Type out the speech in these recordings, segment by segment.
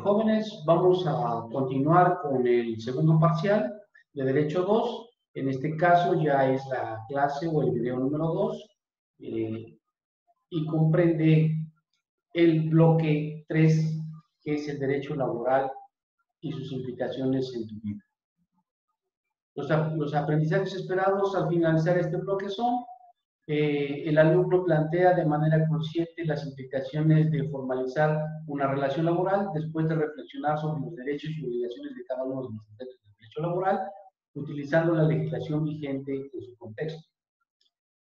Jóvenes, vamos a continuar con el segundo parcial de Derecho 2. En este caso ya es la clase o el video número 2 y comprende el bloque 3, que es el derecho laboral y sus implicaciones en tu vida. Los aprendizajes esperados al finalizar este bloque son: el alumno plantea de manera consciente las implicaciones de formalizar una relación laboral después de reflexionar sobre los derechos y obligaciones de cada uno de los sujetos del derecho laboral, utilizando la legislación vigente en su contexto.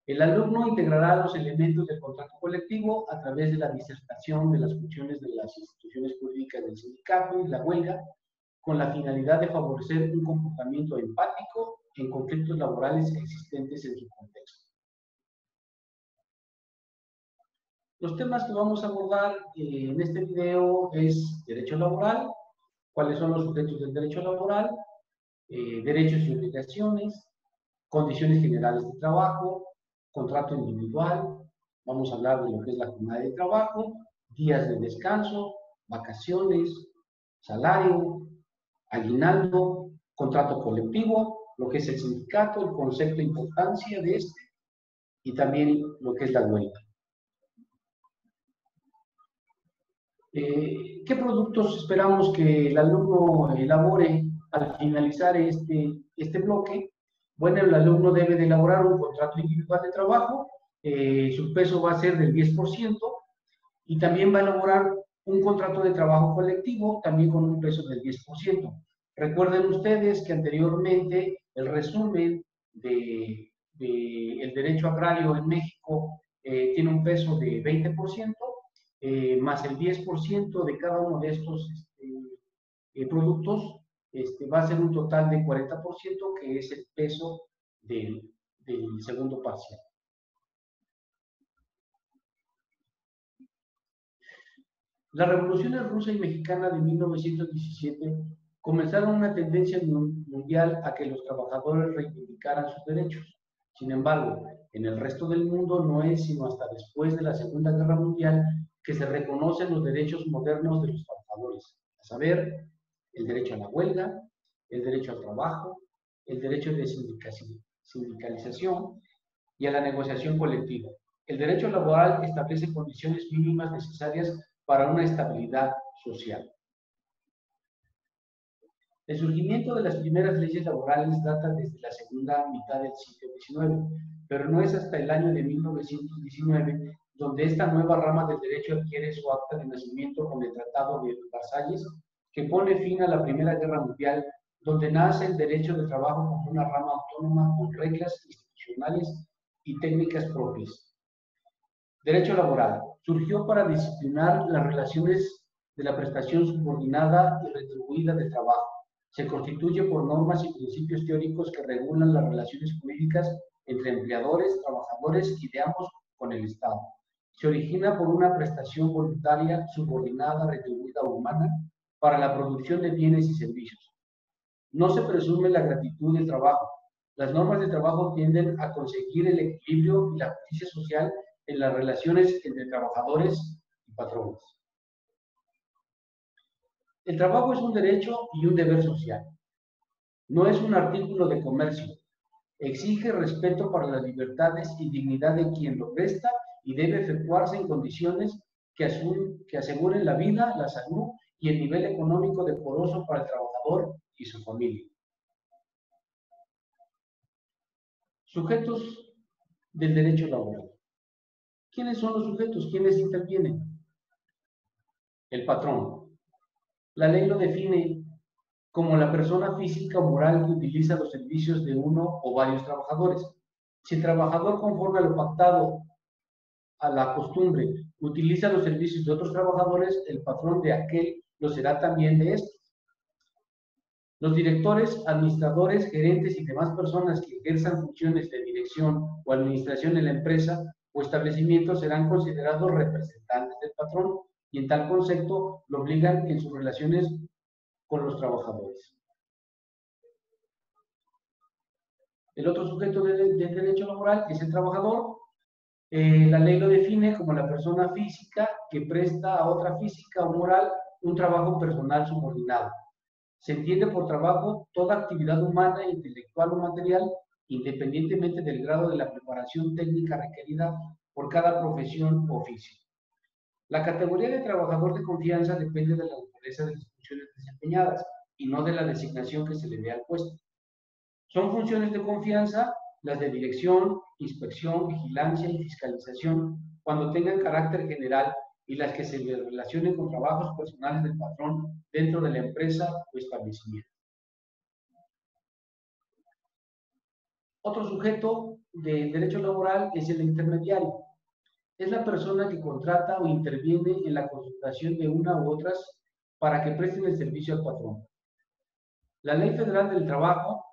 El alumno integrará los elementos del contrato colectivo a través de la disertación de las funciones de las instituciones jurídicas del sindicato y la huelga, con la finalidad de favorecer un comportamiento empático en conflictos laborales existentes en su contexto. Los temas que vamos a abordar en este video es derecho laboral, cuáles son los sujetos del derecho laboral, derechos y obligaciones, condiciones generales de trabajo, contrato individual, vamos a hablar de lo que es la jornada de trabajo, días de descanso, vacaciones, salario, aguinaldo, contrato colectivo, lo que es el sindicato, el concepto de importancia de este y también lo que es la huelga. ¿Qué productos esperamos que el alumno elabore al finalizar este bloque? Bueno, el alumno debe de elaborar un contrato individual de trabajo, su peso va a ser del 10%, y también va a elaborar un contrato de trabajo colectivo, también con un peso del 10%. Recuerden ustedes que anteriormente el resumen del derecho agrario en México tiene un peso de 20%, más el 10% de cada uno de estos productos, va a ser un total de 40%, que es el peso del segundo parcial. Las revoluciones rusa y mexicana de 1917 comenzaron una tendencia mundial a que los trabajadores reivindicaran sus derechos. Sin embargo, en el resto del mundo no es sino hasta después de la Segunda Guerra Mundial que se reconocen los derechos modernos de los trabajadores, a saber, el derecho a la huelga, el derecho al trabajo, el derecho de sindicalización y a la negociación colectiva. El derecho laboral establece condiciones mínimas necesarias para una estabilidad social. El surgimiento de las primeras leyes laborales data desde la segunda mitad del siglo XIX, pero no es hasta el año de 1919 donde esta nueva rama del derecho adquiere su acta de nacimiento con el Tratado de Versalles, que pone fin a la Primera Guerra Mundial, donde nace el derecho de trabajo como una rama autónoma con reglas institucionales y técnicas propias. Derecho laboral. Surgió para disciplinar las relaciones de la prestación subordinada y retribuida de trabajo. Se constituye por normas y principios teóricos que regulan las relaciones jurídicas entre empleadores, trabajadores y de ambos con el Estado. Se origina por una prestación voluntaria, subordinada, retribuida o humana para la producción de bienes y servicios. No se presume la gratitud del trabajo. Las normas de trabajo tienden a conseguir el equilibrio y la justicia social en las relaciones entre trabajadores y patrones. El trabajo es un derecho y un deber social. No es un artículo de comercio. Exige respeto para las libertades y dignidad de quien lo presta y debe efectuarse en condiciones que aseguren la vida, la salud y el nivel económico decoroso para el trabajador y su familia. Sujetos del derecho laboral. ¿Quiénes son los sujetos? ¿Quiénes intervienen? El patrón. La ley lo define como la persona física o moral que utiliza los servicios de uno o varios trabajadores. Si el trabajador, conforme a lo pactado a la costumbre, utiliza los servicios de otros trabajadores, el patrón de aquel lo será también de estos. Los directores, administradores, gerentes y demás personas que ejerzan funciones de dirección o administración en la empresa o establecimiento serán considerados representantes del patrón y en tal concepto lo obligan en sus relaciones con los trabajadores. El otro sujeto del derecho laboral es el trabajador. La ley lo define como la persona física que presta a otra física o moral un trabajo personal subordinado. Se entiende por trabajo toda actividad humana, intelectual o material, independientemente del grado de la preparación técnica requerida por cada profesión o oficio. La categoría de trabajador de confianza depende de la naturaleza de las funciones desempeñadas y no de la designación que se le dé al puesto. Son funciones de confianza las de dirección, inspección, vigilancia y fiscalización cuando tengan carácter general y las que se relacionen con trabajos personales del patrón dentro de la empresa o establecimiento. Otro sujeto del derecho laboral es el intermediario. Es la persona que contrata o interviene en la contratación de una u otras para que presten el servicio al patrón. La Ley Federal del Trabajo,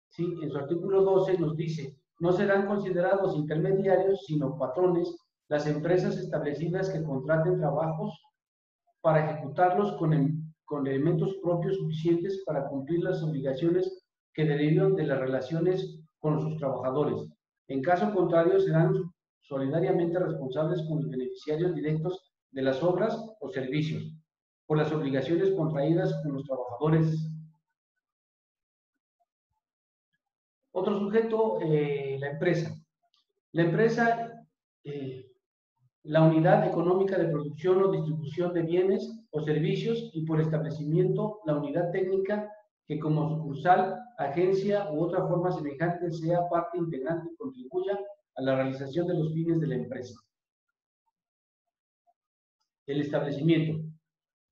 ¿sí?, en su artículo 12 nos dice: no serán considerados intermediarios, sino patrones, las empresas establecidas que contraten trabajos para ejecutarlos con elementos propios suficientes para cumplir las obligaciones que derivan de las relaciones con sus trabajadores. En caso contrario, serán solidariamente responsables con los beneficiarios directos de las obras o servicios por las obligaciones contraídas con los trabajadores. Otro sujeto, la empresa. La empresa, la unidad económica de producción o distribución de bienes o servicios, y por establecimiento, la unidad técnica que como sucursal, agencia u otra forma semejante sea parte integrante y contribuya a la realización de los fines de la empresa. El establecimiento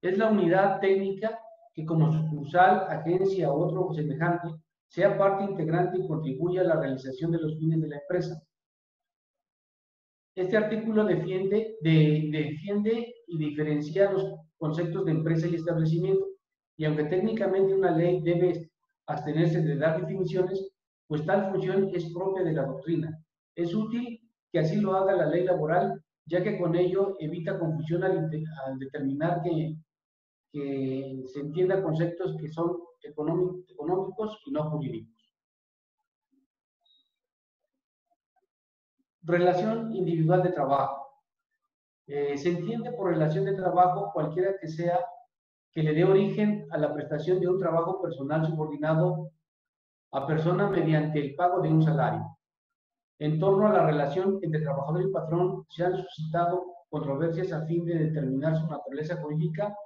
es la unidad técnica que como sucursal, agencia u otro semejante sea parte integrante y contribuya a la realización de los fines de la empresa. Este artículo defiende y diferencia los conceptos de empresa y establecimiento, y aunque técnicamente una ley debe abstenerse de dar definiciones, pues tal función es propia de la doctrina. Es útil que así lo haga la ley laboral, ya que con ello evita confusión al determinar que se entienda conceptos que son económicos y no jurídicos. Relación individual de trabajo. Se entiende por relación de trabajo cualquiera que sea que le dé origen a la prestación de un trabajo personal subordinado a persona mediante el pago de un salario. En torno a la relación entre trabajador y patrón se han suscitado controversias a fin de determinar su naturaleza jurídica.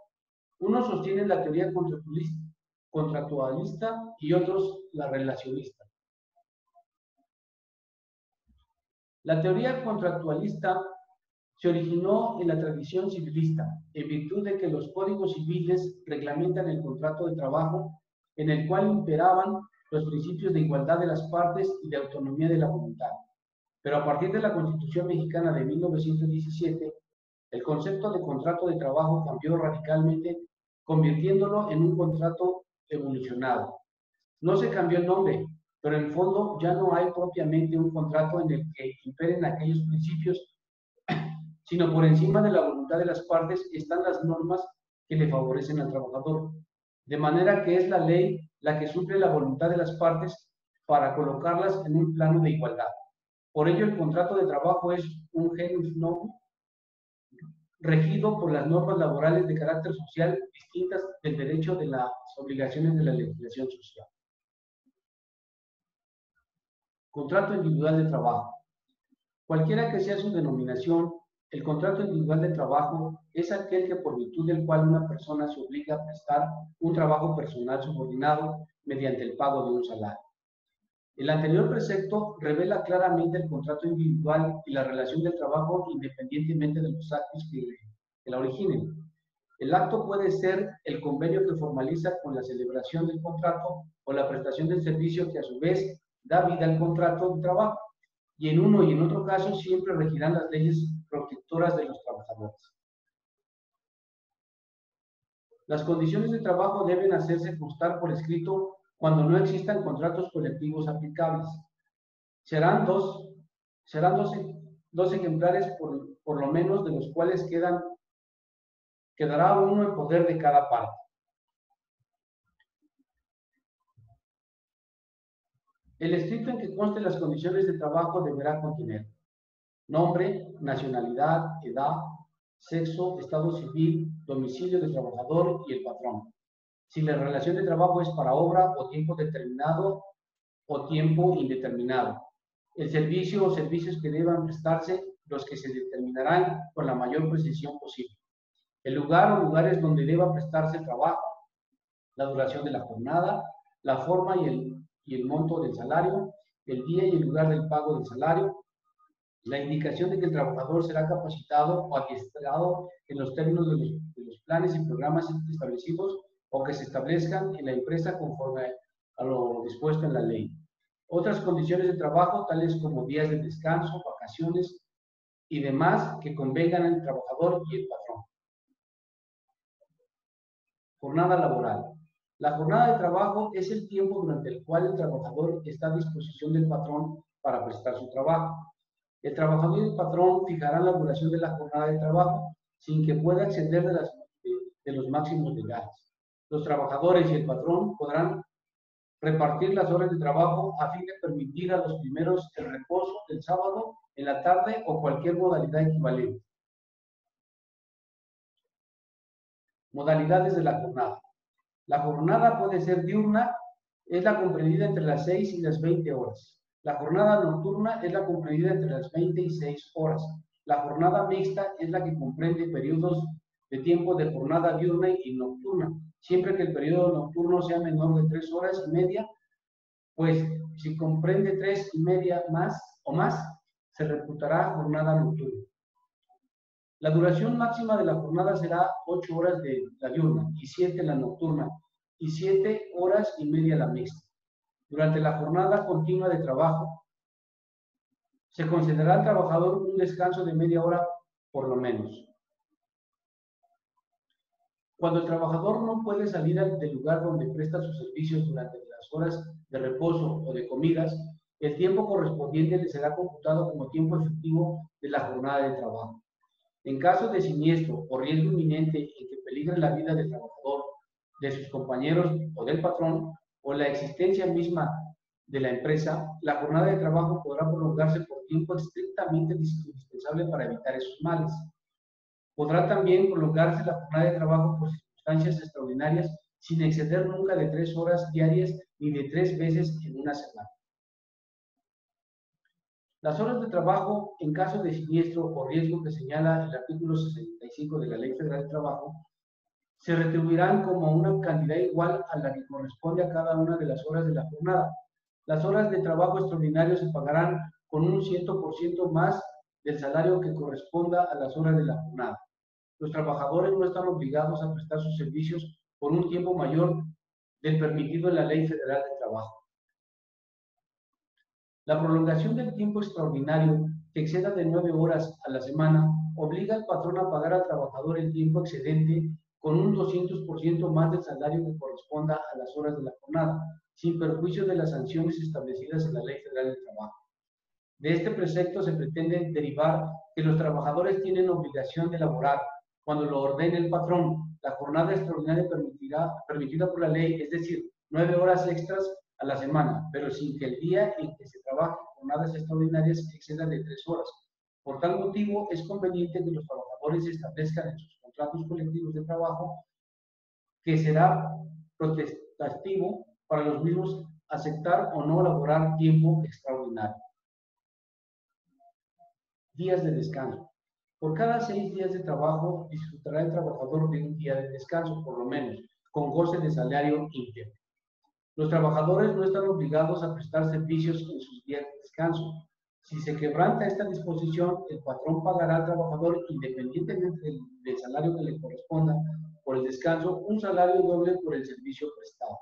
Unos sostienen la teoría contractualista y otros la relacionista. La teoría contractualista se originó en la tradición civilista, en virtud de que los códigos civiles reglamentan el contrato de trabajo, en el cual imperaban los principios de igualdad de las partes y de autonomía de la voluntad. Pero a partir de la Constitución Mexicana de 1917, el concepto de contrato de trabajo cambió radicalmente, convirtiéndolo en un contrato evolucionado. No se cambió el nombre, pero en el fondo ya no hay propiamente un contrato en el que imperen aquellos principios, sino por encima de la voluntad de las partes están las normas que le favorecen al trabajador. De manera que es la ley la que suple la voluntad de las partes para colocarlas en un plano de igualdad. Por ello, el contrato de trabajo es un genus novum regido por las normas laborales de carácter social distintas del derecho de las obligaciones de la legislación social. Contrato individual de trabajo. Cualquiera que sea su denominación, el contrato individual de trabajo es aquel que por virtud del cual una persona se obliga a prestar un trabajo personal subordinado mediante el pago de un salario. El anterior precepto revela claramente el contrato individual y la relación del trabajo independientemente de los actos que la originen. El acto puede ser el convenio que formaliza con la celebración del contrato o la prestación del servicio que a su vez da vida al contrato de trabajo, y en uno y en otro caso siempre regirán las leyes protectoras de los trabajadores. Las condiciones de trabajo deben hacerse constar por escrito cuando no existan contratos colectivos aplicables. Serán dos ejemplares por lo menos, de los cuales quedará uno en poder de cada parte. El escrito en que consten las condiciones de trabajo deberá contener nombre, nacionalidad, edad, sexo, estado civil, domicilio del trabajador y el patrón. Si la relación de trabajo es para obra o tiempo determinado o tiempo indeterminado. El servicio o servicios que deban prestarse, los que se determinarán con la mayor precisión posible. El lugar o lugares donde deba prestarse el trabajo, la duración de la jornada, la forma y el monto del salario, el día y el lugar del pago del salario, la indicación de que el trabajador será capacitado o adiestrado en los términos de los planes y programas establecidos o que se establezcan en la empresa conforme a lo dispuesto en la ley. Otras condiciones de trabajo, tales como días de descanso, vacaciones y demás que convengan al trabajador y el patrón. Jornada laboral. La jornada de trabajo es el tiempo durante el cual el trabajador está a disposición del patrón para prestar su trabajo. El trabajador y el patrón fijarán la duración de la jornada de trabajo sin que pueda exceder de los máximos legales. Los trabajadores y el patrón podrán repartir las horas de trabajo a fin de permitir a los primeros el reposo del sábado en la tarde o cualquier modalidad equivalente. Modalidades de la jornada. La jornada puede ser diurna, es la comprendida entre las 6 y las 20 horas. La jornada nocturna es la comprendida entre las 20 y 6 horas. La jornada mixta es la que comprende periodos de tiempo de jornada diurna y nocturna, siempre que el periodo nocturno sea menor de 3 horas y media, pues si comprende 3 y media más o más, se reputará jornada nocturna. La duración máxima de la jornada será 8 horas de la diurna y 7 la nocturna y 7 horas y media la mixta. Durante la jornada continua de trabajo, se concederá al trabajador un descanso de media hora por lo menos. Cuando el trabajador no puede salir del lugar donde presta sus servicios durante las horas de reposo o de comidas, el tiempo correspondiente le será computado como tiempo efectivo de la jornada de trabajo. En caso de siniestro o riesgo inminente en que peligre la vida del trabajador, de sus compañeros o del patrón, o la existencia misma de la empresa, la jornada de trabajo podrá prolongarse por tiempo estrictamente indispensable para evitar esos males. Podrá también prolongarse la jornada de trabajo por circunstancias extraordinarias sin exceder nunca de 3 horas diarias ni de 3 veces en una semana. Las horas de trabajo en caso de siniestro o riesgo que señala el artículo 65 de la Ley Federal del Trabajo se retribuirán como una cantidad igual a la que corresponde a cada una de las horas de la jornada. Las horas de trabajo extraordinario se pagarán con un 100% más del salario que corresponda a las horas de la jornada. Los trabajadores no están obligados a prestar sus servicios por un tiempo mayor del permitido en la Ley Federal del Trabajo. La prolongación del tiempo extraordinario que exceda de 9 horas a la semana obliga al patrón a pagar al trabajador el tiempo excedente con un 200% más del salario que corresponda a las horas de la jornada, sin perjuicio de las sanciones establecidas en la Ley Federal del Trabajo. De este precepto se pretende derivar que los trabajadores tienen obligación de laborar cuando lo ordene el patrón la jornada extraordinaria permitida por la ley, es decir, 9 horas extras a la semana, pero sin que el día en que se trabaje jornadas extraordinarias exceda de 3 horas. Por tal motivo, es conveniente que los trabajadores establezcan en sus contratos colectivos de trabajo que será protestativo para los mismos aceptar o no laborar tiempo extraordinario. Días de descanso. Por cada 6 días de trabajo disfrutará el trabajador de un día de descanso, por lo menos, con goce de salario íntegro. Los trabajadores no están obligados a prestar servicios en sus días de descanso. Si se quebranta esta disposición, el patrón pagará al trabajador, independientemente del salario que le corresponda por el descanso, un salario doble por el servicio prestado.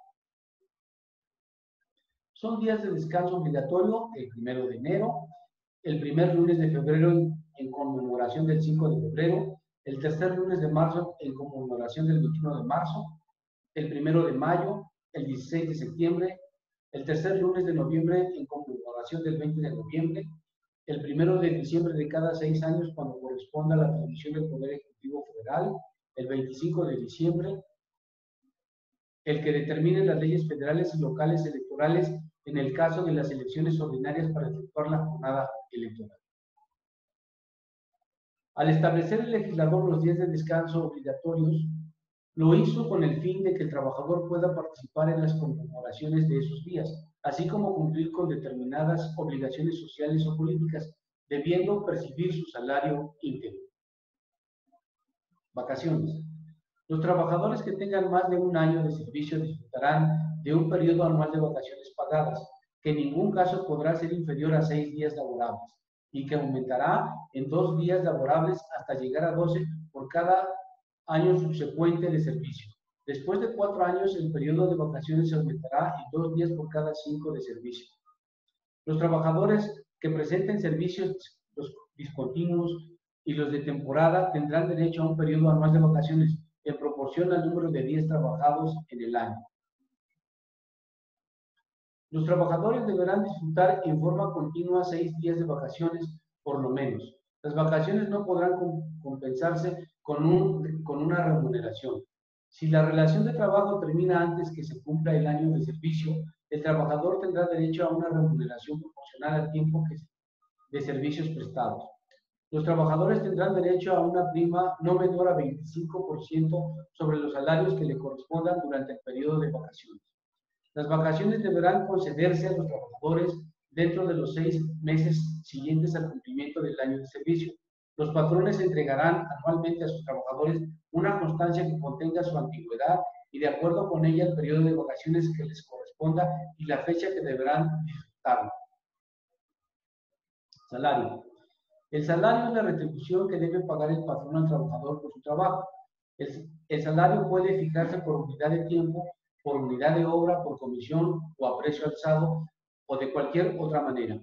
Son días de descanso obligatorio el 1 de enero, el primer lunes de febrero en conmemoración del 5 de febrero, el tercer lunes de marzo en conmemoración del 21 de marzo, el 1 de mayo, el 16 de septiembre, el tercer lunes de noviembre en conmemoración del 20 de noviembre, el 1 de diciembre de cada 6 años cuando corresponda a la transmisión del Poder Ejecutivo Federal, el 25 de diciembre, el que determine las leyes federales y locales electorales en el caso de las elecciones ordinarias para efectuar la jornada electoral. Al establecer el legislador los días de descanso obligatorios, lo hizo con el fin de que el trabajador pueda participar en las conmemoraciones de esos días, así como cumplir con determinadas obligaciones sociales o políticas, debiendo percibir su salario íntegro. Vacaciones. Los trabajadores que tengan más de un año de servicio disfrutarán de un periodo anual de vacaciones pagadas, que en ningún caso podrá ser inferior a 6 días laborables y que aumentará en 2 días laborables hasta llegar a 12 por cada año subsecuente de servicio. Después de 4 años, el periodo de vacaciones se aumentará en 2 días por cada 5 de servicio. Los trabajadores que presenten servicios los discontinuos y los de temporada tendrán derecho a un periodo anual de vacaciones en proporción al número de días trabajados en el año. Los trabajadores deberán disfrutar en forma continua 6 días de vacaciones por lo menos. Las vacaciones no podrán compensarse con una remuneración. Si la relación de trabajo termina antes que se cumpla el año de servicio, el trabajador tendrá derecho a una remuneración proporcional al tiempo de servicios prestados. Los trabajadores tendrán derecho a una prima no menor a 25% sobre los salarios que le correspondan durante el periodo de vacaciones. Las vacaciones deberán concederse a los trabajadores dentro de los 6 meses siguientes al cumplimiento del año de servicio. Los patrones entregarán anualmente a sus trabajadores una constancia que contenga su antigüedad y de acuerdo con ella el periodo de vacaciones que les corresponda y la fecha que deberán disfrutarlo. Salario. El salario es la retribución que debe pagar el patrón al trabajador por su trabajo. El salario puede fijarse por unidad de tiempo, por unidad de obra, por comisión o a precio alzado o de cualquier otra manera.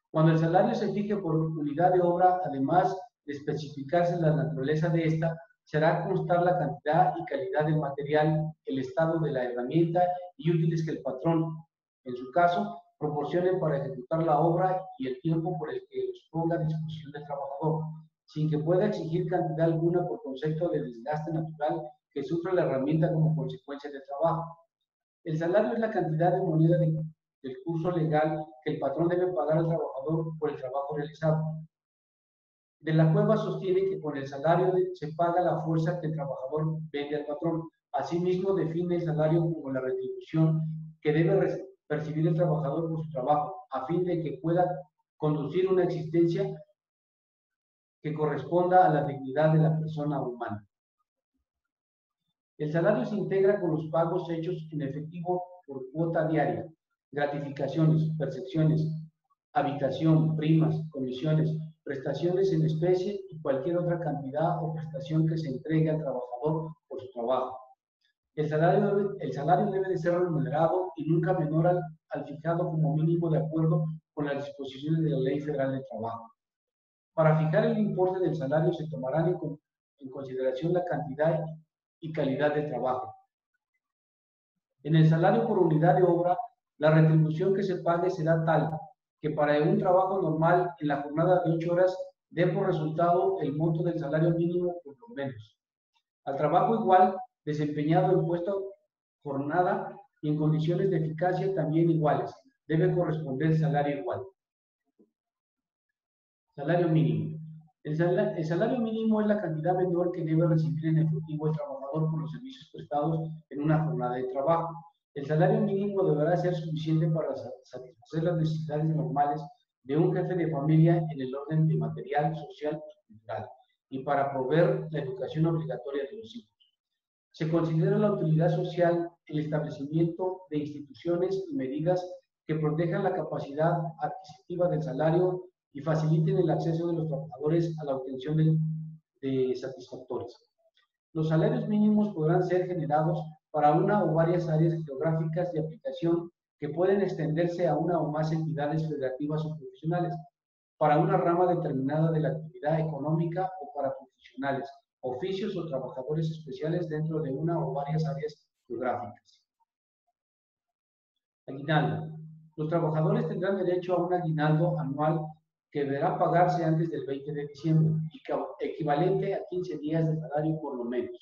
Cuando el salario se fije por unidad de obra, además de especificarse la naturaleza de esta, se hará constar la cantidad y calidad del material, el estado de la herramienta y útiles que el patrón, en su caso, proporcionen para ejecutar la obra y el tiempo por el que los ponga a disposición del trabajador, sin que pueda exigir cantidad alguna por concepto de desgaste natural que sufre la herramienta como consecuencia del trabajo. El salario es la cantidad de moneda del curso legal que el patrón debe pagar al trabajador por el trabajo realizado. De la Cueva sostiene que con el salario se paga la fuerza que el trabajador vende al patrón. Asimismo, define el salario como la retribución que debe percibir el trabajador por su trabajo, a fin de que pueda conducir una existencia que corresponda a la dignidad de la persona humana. El salario se integra con los pagos hechos en efectivo por cuota diaria, gratificaciones, percepciones, habitación, primas, comisiones, prestaciones en especie y cualquier otra cantidad o prestación que se entregue al trabajador por su trabajo. El salario debe de ser remunerado y nunca menor al fijado como mínimo de acuerdo con las disposiciones de la Ley Federal del Trabajo. Para fijar el importe del salario se tomarán en consideración la cantidad y calidad del trabajo. En el salario por unidad de obra, la retribución que se pague será tal que para un trabajo normal en la jornada de 8 horas dé por resultado el monto del salario mínimo por lo menos. Al trabajo igual desempeñado en puesto jornada y en condiciones de eficacia también iguales, debe corresponder salario igual. Salario mínimo. El salario mínimo es la cantidad menor que debe recibir en efectivo el trabajador por los servicios prestados en una jornada de trabajo. El salario mínimo deberá ser suficiente para satisfacer las necesidades normales de un jefe de familia en el orden de material, social y cultural, y para proveer la educación obligatoria de los hijos. Se considera la utilidad social el establecimiento de instituciones y medidas que protejan la capacidad adquisitiva del salario y faciliten el acceso de los trabajadores a la obtención de satisfactores. Los salarios mínimos podrán ser generados para una o varias áreas geográficas de aplicación que pueden extenderse a una o más entidades federativas o profesionales, para una rama determinada de la actividad económica o para profesionales, oficios o trabajadores especiales dentro de una o varias áreas geográficas. Aguinaldo. Los trabajadores tendrán derecho a un aguinaldo anual que deberá pagarse antes del 20 de diciembre, equivalente a 15 días de salario por lo menos.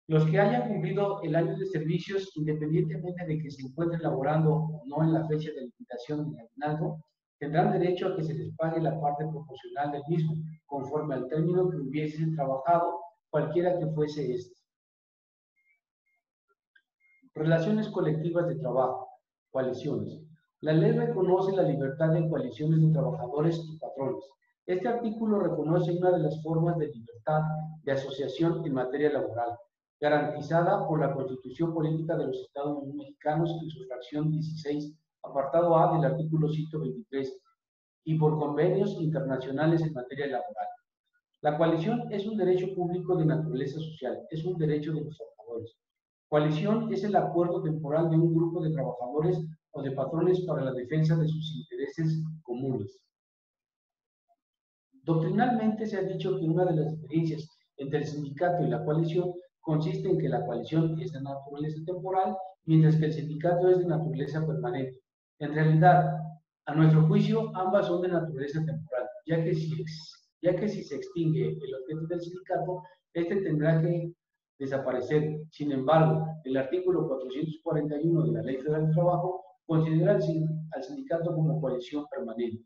Los que hayan cumplido el año de servicios, independientemente de que se encuentren laborando o no en la fecha de liquidación del aguinaldo, tendrán derecho a que se les pague la parte proporcional del mismo, conforme al término que hubiesen trabajado, cualquiera que fuese este. Relaciones colectivas de trabajo, coaliciones. La ley reconoce la libertad de coaliciones de trabajadores y patrones. Este artículo reconoce una de las formas de libertad de asociación en materia laboral, garantizada por la Constitución Política de los Estados Unidos Mexicanos en su fracción 16, apartado A del artículo 123, y por convenios internacionales en materia laboral. La coalición es un derecho público de naturaleza social, es un derecho de los trabajadores. Coalición es el acuerdo temporal de un grupo de trabajadores o de patrones para la defensa de sus intereses comunes. Doctrinalmente se ha dicho que una de las diferencias entre el sindicato y la coalición consiste en que la coalición es de naturaleza temporal, mientras que el sindicato es de naturaleza permanente. En realidad, a nuestro juicio, ambas son de naturaleza temporal, ya que si se extingue el objeto del sindicato, este tendrá que desaparecer. Sin embargo, el artículo 441 de la Ley Federal del Trabajo considera al sindicato como coalición permanente.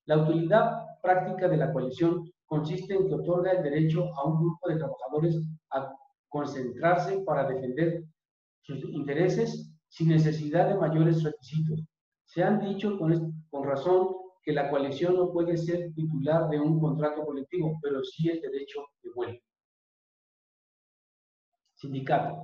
La utilidad práctica de la coalición consiste en que otorga el derecho a un grupo de trabajadores a concentrarse para defender sus intereses sin necesidad de mayores requisitos. Se han dicho con razón que la coalición no puede ser titular de un contrato colectivo, pero sí el derecho de huelga. Sindicato.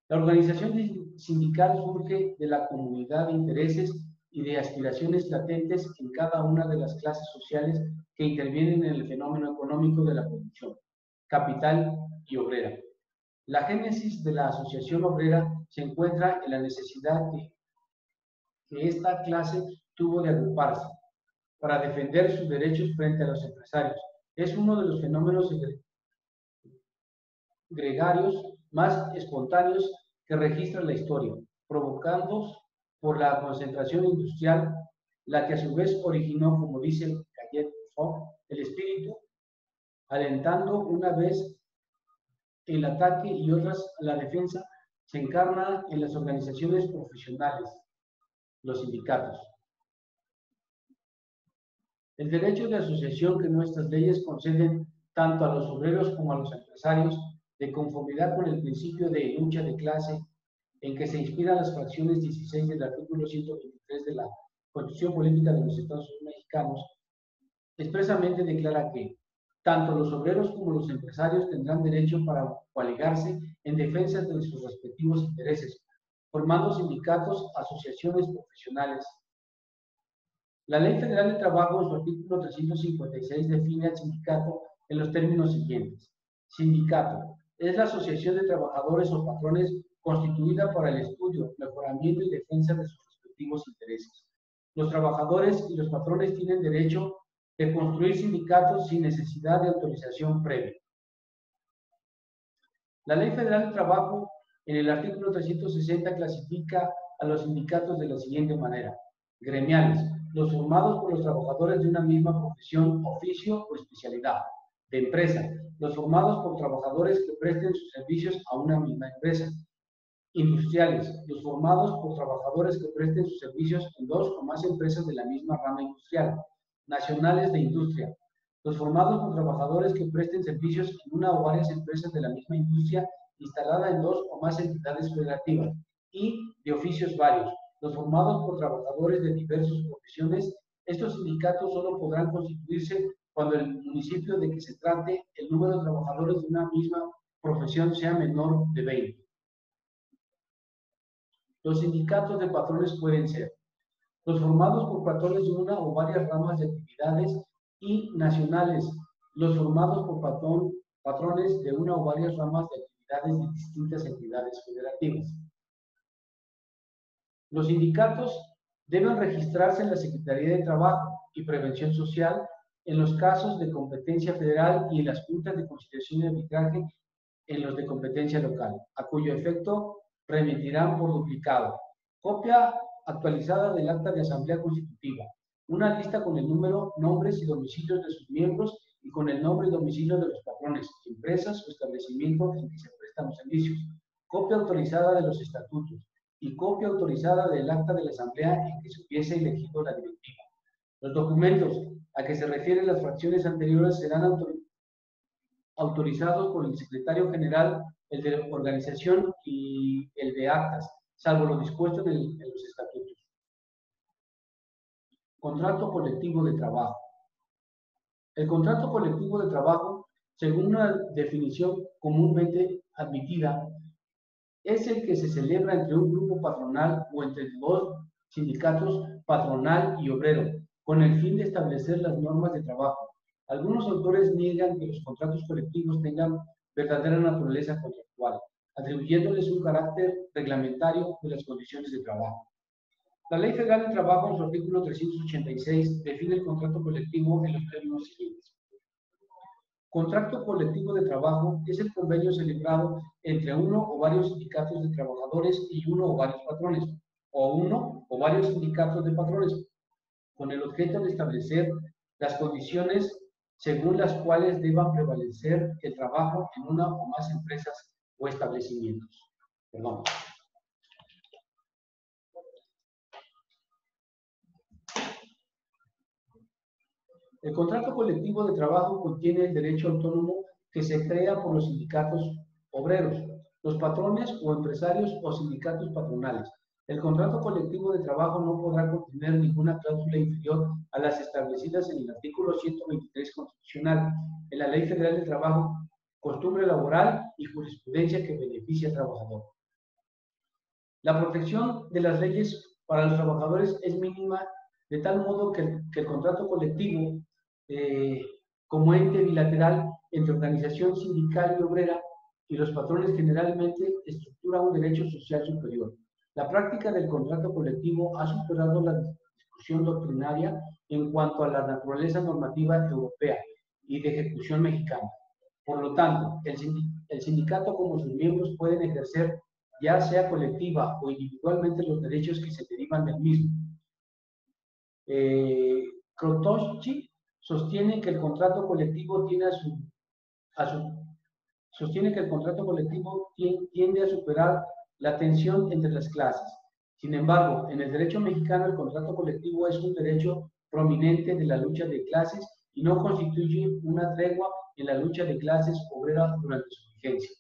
La organización sindical surge de la comunidad de intereses y de aspiraciones latentes en cada una de las clases sociales que intervienen en el fenómeno económico de la producción, capital y obrera. La génesis de la asociación obrera se encuentra en la necesidad que esta clase tuvo de agruparse para defender sus derechos frente a los empresarios. Es uno de los fenómenos gregarios más espontáneos que registra la historia, provocados por la concentración industrial, la que a su vez originó, como dice Cayet Fogg, el espíritu, alentando una vez el ataque y otras la defensa, se encarna en las organizaciones profesionales, los sindicatos. El derecho de asociación que nuestras leyes conceden tanto a los obreros como a los empresarios, de conformidad con el principio de lucha de clase en que se inspiran las fracciones 16 del artículo 123 de la Constitución Política de los Estados Unidos Mexicanos, expresamente declara que tanto los obreros como los empresarios tendrán derecho para coaligarse en defensa de sus respectivos intereses, formando sindicatos, asociaciones profesionales. La Ley Federal del Trabajo, en su artículo 356, define al sindicato en los términos siguientes. Sindicato es la asociación de trabajadores o patrones constituida para el estudio, mejoramiento y defensa de sus respectivos intereses. Los trabajadores y los patrones tienen derecho de construir sindicatos sin necesidad de autorización previa. La Ley Federal del Trabajo, en el artículo 360, clasifica a los sindicatos de la siguiente manera. Gremiales, los formados por los trabajadores de una misma profesión, oficio o especialidad. De empresa, los formados por trabajadores que presten sus servicios a una misma empresa. Industriales, los formados por trabajadores que presten sus servicios en dos o más empresas de la misma rama industrial. Nacionales de industria, los formados por trabajadores que presten servicios en una o varias empresas de la misma industria instalada en dos o más entidades federativas. Y de oficios varios, los formados por trabajadores de diversas profesiones. Estos sindicatos solo podrán constituirse cuando el municipio de que se trate el número de trabajadores de una misma profesión sea menor de 20. Los sindicatos de patrones pueden ser los formados por patrones de una o varias ramas de actividades y nacionales, los formados por patrones de una o varias ramas de actividades de distintas entidades federativas. Los sindicatos deben registrarse en la Secretaría de Trabajo y Prevención Social en los casos de competencia federal y en las juntas de conciliación y arbitraje en los de competencia local, a cuyo efecto remitirán por duplicado copia actualizada del acta de asamblea constitutiva, una lista con el número, nombres y domicilios de sus miembros y con el nombre y domicilio de los patrones, empresas o establecimientos en que se prestan los servicios, copia autorizada de los estatutos y copia autorizada del acta de la asamblea en que se hubiese elegido la directiva. Los documentos a que se refieren las fracciones anteriores serán autorizados por el secretario general, el de organización y el de actas, salvo lo dispuesto en los estatutos. Contrato colectivo de trabajo. El contrato colectivo de trabajo, según una definición comúnmente admitida, es el que se celebra entre un grupo patronal o entre dos sindicatos patronal y obrero, con el fin de establecer las normas de trabajo. Algunos autores niegan que los contratos colectivos tengan verdadera naturaleza contractual, atribuyéndoles un carácter reglamentario de las condiciones de trabajo. La Ley Federal del Trabajo, en su artículo 386, define el contrato colectivo en los términos siguientes. Contrato colectivo de trabajo es el convenio celebrado entre uno o varios sindicatos de trabajadores y uno o varios patrones, o uno o varios sindicatos de patrones, con el objeto de establecer las condiciones según las cuales deban prevalecer el trabajo en una o más empresas o establecimientos. Perdón. El contrato colectivo de trabajo contiene el derecho autónomo que se crea por los sindicatos obreros, los patrones o empresarios o sindicatos patronales. El contrato colectivo de trabajo no podrá contener ninguna cláusula inferior a las establecidas en el artículo 123 constitucional, en la Ley Federal del Trabajo, costumbre laboral y jurisprudencia que beneficia al trabajador. La protección de las leyes para los trabajadores es mínima, de tal modo que el contrato colectivo, como ente bilateral entre organización sindical y obrera y los patrones, generalmente estructura un derecho social superior. La práctica del contrato colectivo ha superado la discusión doctrinaria en cuanto a la naturaleza normativa europea y de ejecución mexicana. Por lo tanto, el sindicato como sus miembros pueden ejercer, ya sea colectiva o individualmente, los derechos que se derivan del mismo. Krotowski sostiene que el contrato colectivo tiende a superar la tensión entre las clases. Sin embargo, en el derecho mexicano el contrato colectivo es un derecho prominente de la lucha de clases y no constituye una tregua en la lucha de clases obreras durante su vigencia.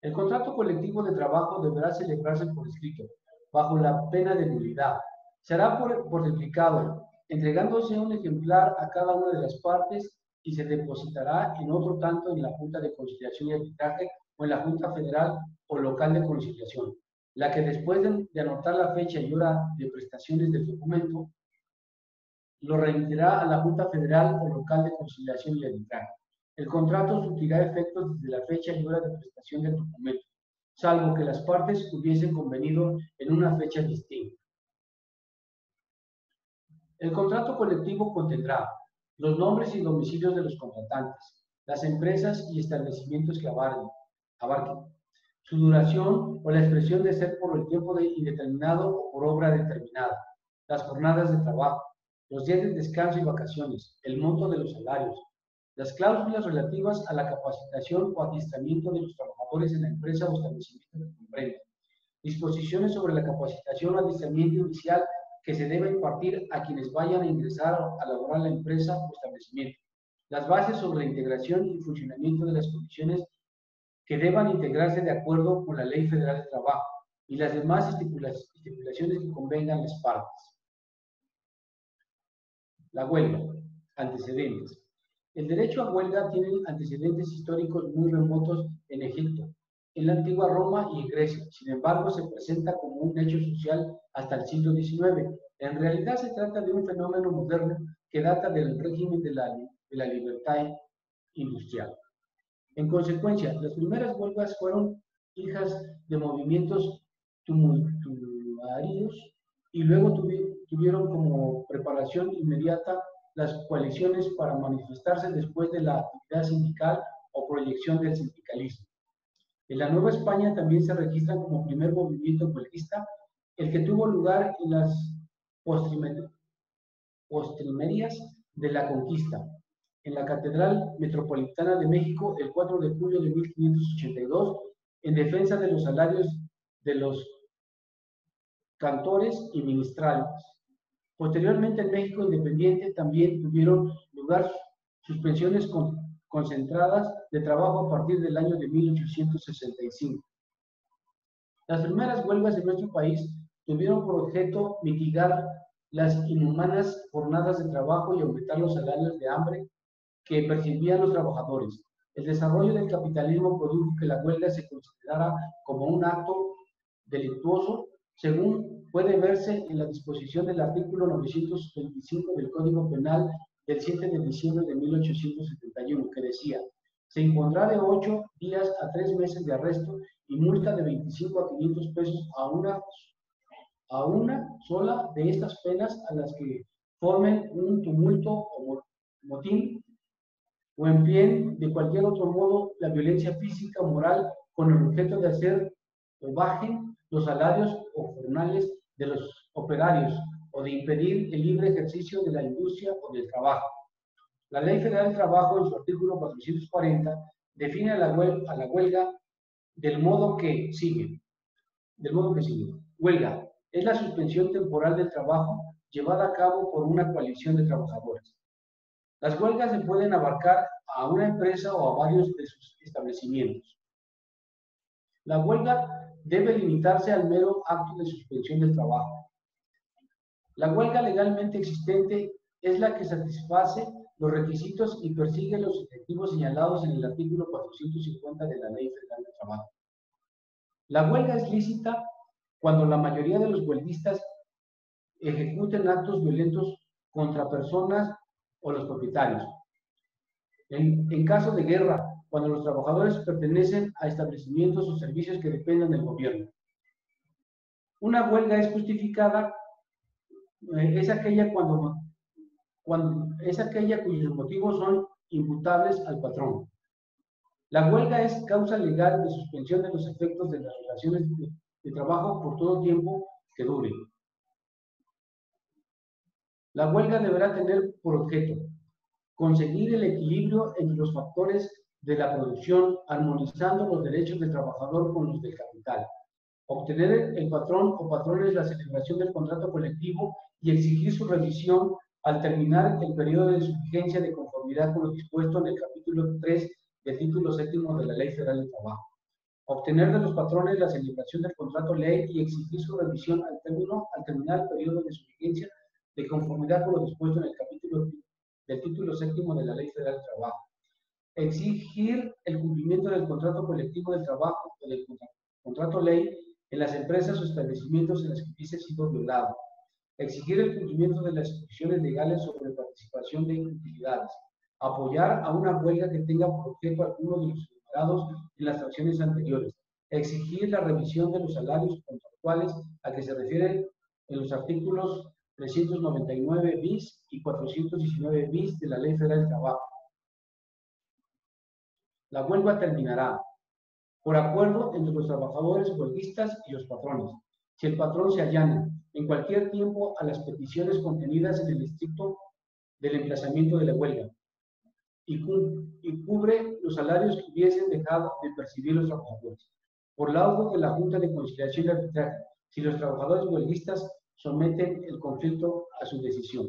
El contrato colectivo de trabajo deberá celebrarse por escrito, bajo la pena de nulidad. Será por duplicado, entregándose un ejemplar a cada una de las partes y se depositará en otro tanto en la Junta de Conciliación y Arbitraje o en la Junta Federal o Local de Conciliación, la que después de anotar la fecha y hora de prestaciones del documento, lo remitirá a la Junta Federal o Local de Conciliación y Arbitraje. El contrato surtirá efectos desde la fecha y hora de prestación del documento, salvo que las partes hubiesen convenido en una fecha distinta. El contrato colectivo contendrá los nombres y domicilios de los contratantes, las empresas y establecimientos que abarquen, su duración o la expresión de ser por el tiempo indeterminado o por obra determinada, las jornadas de trabajo, los días de descanso y vacaciones, el monto de los salarios, las cláusulas relativas a la capacitación o adiestramiento de los trabajadores en la empresa o establecimiento que comprenda, disposiciones sobre la capacitación o adiestramiento inicial que se debe impartir a quienes vayan a ingresar a laborar la empresa o establecimiento, las bases sobre la integración y funcionamiento de las condiciones que deban integrarse de acuerdo con la Ley Federal de Trabajo y las demás estipulaciones que convengan las partes. La huelga. Antecedentes. El derecho a huelga tiene antecedentes históricos muy remotos en Egipto, en la antigua Roma y en Grecia. Sin embargo, se presenta como un hecho social hasta el siglo XIX. En realidad se trata de un fenómeno moderno que data del régimen de la libertad industrial. En consecuencia, las primeras huelgas fueron hijas de movimientos tumultuarios y luego tuvieron como preparación inmediata las coaliciones para manifestarse después de la actividad sindical o proyección del sindicalismo. En la Nueva España también se registra como primer movimiento huelguista el que tuvo lugar en las postrimerías de la conquista, en la Catedral Metropolitana de México el 4 de julio de 1582, en defensa de los salarios de los cantores y ministrales. Posteriormente, en México independiente también tuvieron lugar suspensiones concentradas de trabajo a partir del año de 1865. Las primeras huelgas en nuestro país tuvieron por objeto mitigar las inhumanas jornadas de trabajo y aumentar los salarios de hambre que percibían los trabajadores. El desarrollo del capitalismo produjo que la huelga se considerara como un acto delictuoso, según puede verse en la disposición del artículo 925 del Código Penal del 7 de diciembre de 1871, que decía: se impondrá de 8 días a 3 meses de arresto y multa de 25 a 500 pesos a una sola de estas penas a las que formen un tumulto o motín o empleen de cualquier otro modo la violencia física o moral con el objeto de hacer o bajen los salarios o jornales de los operarios o de impedir el libre ejercicio de la industria o del trabajo. La Ley Federal del Trabajo, en su artículo 440, define a la huelga del modo que sigue. Huelga es la suspensión temporal del trabajo llevada a cabo por una coalición de trabajadores. Las huelgas se pueden abarcar a una empresa o a varios de sus establecimientos. La huelga debe limitarse al mero acto de suspensión del trabajo. La huelga legalmente existente es la que satisface los requisitos y persigue los objetivos señalados en el artículo 450 de la Ley Federal del Trabajo. La huelga es lícita cuando la mayoría de los huelguistas ejecuten actos violentos contra personas o los propietarios. En caso de guerra, cuando los trabajadores pertenecen a establecimientos o servicios que dependen del gobierno. Una huelga es justificada, es aquella cuyos motivos son imputables al patrón. La huelga es causa legal de suspensión de los efectos de las relaciones de trabajo por todo tiempo que dure. La huelga deberá tener por objeto conseguir el equilibrio entre los factores de la producción, armonizando los derechos del trabajador con los del capital. Obtener el patrón o patrones la celebración del contrato colectivo y exigir su revisión al terminar el periodo de su vigencia de conformidad con lo dispuesto en el capítulo 3 del título 7 de la Ley Federal del Trabajo. Obtener de los patrones la celebración del contrato ley y exigir su revisión al terminar el periodo de su vigencia de conformidad con lo dispuesto en el capítulo del título 7 de la Ley Federal del Trabajo. Exigir el cumplimiento del contrato colectivo del trabajo o del contrato ley en las empresas o establecimientos en los que hubiese sido violado. Exigir el cumplimiento de las disposiciones legales sobre participación de utilidades. Apoyar a una huelga que tenga por objeto alguno de los enumerados en las fracciones anteriores. Exigir la revisión de los salarios contractuales a que se refieren en los artículos 399 bis y 419 bis de la Ley Federal del Trabajo. La huelga terminará por acuerdo entre los trabajadores huelguistas y los patrones, si el patrón se allana en cualquier tiempo a las peticiones contenidas en el estricto del emplazamiento de la huelga y cubre los salarios que hubiesen dejado de percibir los trabajadores. Por laudo de la Junta de Conciliación y Arbitraje, si los trabajadores huelguistas someten el conflicto a su decisión.